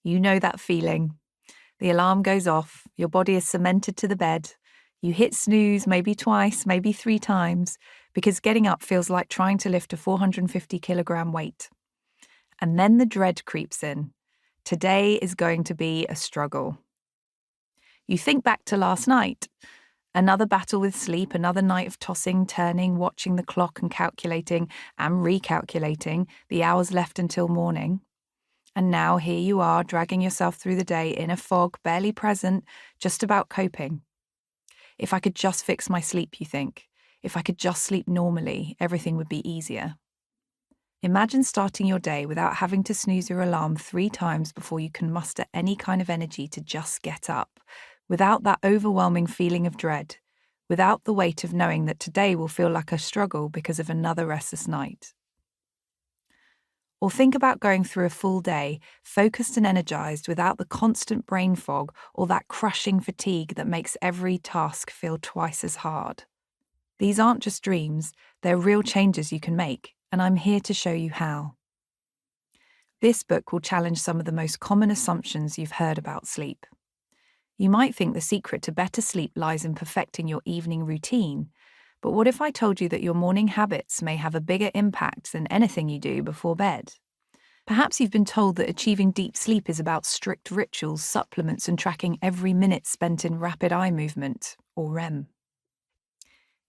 You know that feeling. The alarm goes off, your body is cemented to the bed. You hit snooze maybe twice, maybe 3 times, because getting up feels like trying to lift a 450-kilogram weight. And then the dread creeps in. Today is going to be a struggle. You think back to last night. Another battle with sleep, another night of tossing, turning, watching the clock and calculating and recalculating the hours left until morning. And now here you are, dragging yourself through the day in a fog, barely present, just about coping. If I could just fix my sleep, you think. If I could just sleep normally, everything would be easier. Imagine starting your day without having to snooze your alarm 3 times before you can muster any kind of energy to just get up, without that overwhelming feeling of dread, without the weight of knowing that today will feel like a struggle because of another restless night. Or think about going through a full day, focused and energized without the constant brain fog or that crushing fatigue that makes every task feel twice as hard. These aren't just dreams, they're real changes you can make, and I'm here to show you how. This book will challenge some of the most common assumptions you've heard about sleep. You might think the secret to better sleep lies in perfecting your evening routine, but what if I told you that your morning habits may have a bigger impact than anything you do before bed? Perhaps you've been told that achieving deep sleep is about strict rituals, supplements, and tracking every minute spent in rapid eye movement, or REM.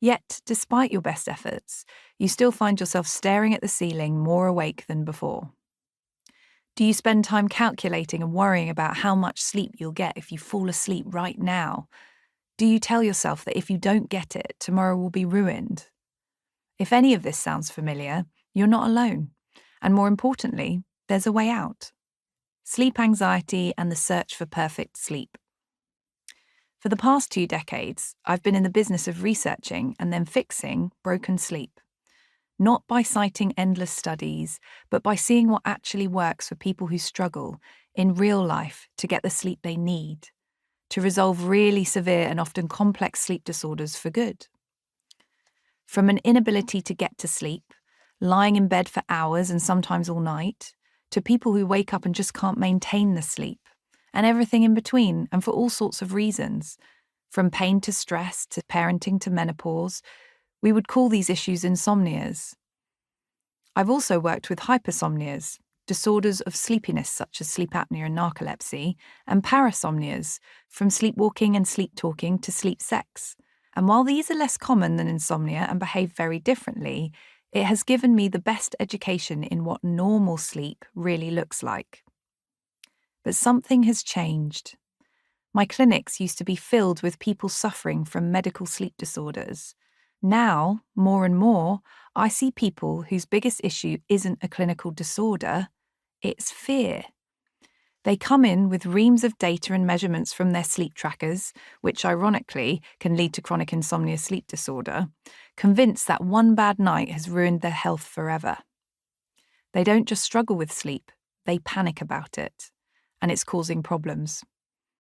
Yet, despite your best efforts, you still find yourself staring at the ceiling more awake than before. Do you spend time calculating and worrying about how much sleep you'll get if you fall asleep right now? Do you tell yourself that if you don't get it, tomorrow will be ruined? If any of this sounds familiar, you're not alone. And more importantly, there's a way out. Sleep anxiety and the search for perfect sleep. For the past 2 decades, I've been in the business of researching and then fixing broken sleep. Not by citing endless studies, but by seeing what actually works for people who struggle in real life to get the sleep they need, to resolve really severe and often complex sleep disorders for good. From an inability to get to sleep, lying in bed for hours and sometimes all night, to people who wake up and just can't maintain the sleep, and everything in between, and for all sorts of reasons. From pain to stress, to parenting to menopause, we would call these issues insomnias. I've also worked with hypersomnias, disorders of sleepiness such as sleep apnea and narcolepsy, and parasomnias, from sleepwalking and sleep talking to sleep sex. And while these are less common than insomnia and behave very differently, it has given me the best education in what normal sleep really looks like. But something has changed. My clinics used to be filled with people suffering from medical sleep disorders. Now, more and more, I see people whose biggest issue isn't a clinical disorder, it's fear. They come in with reams of data and measurements from their sleep trackers, which ironically can lead to chronic insomnia sleep disorder, convinced that one bad night has ruined their health forever. They don't just struggle with sleep, they panic about it, and it's causing problems.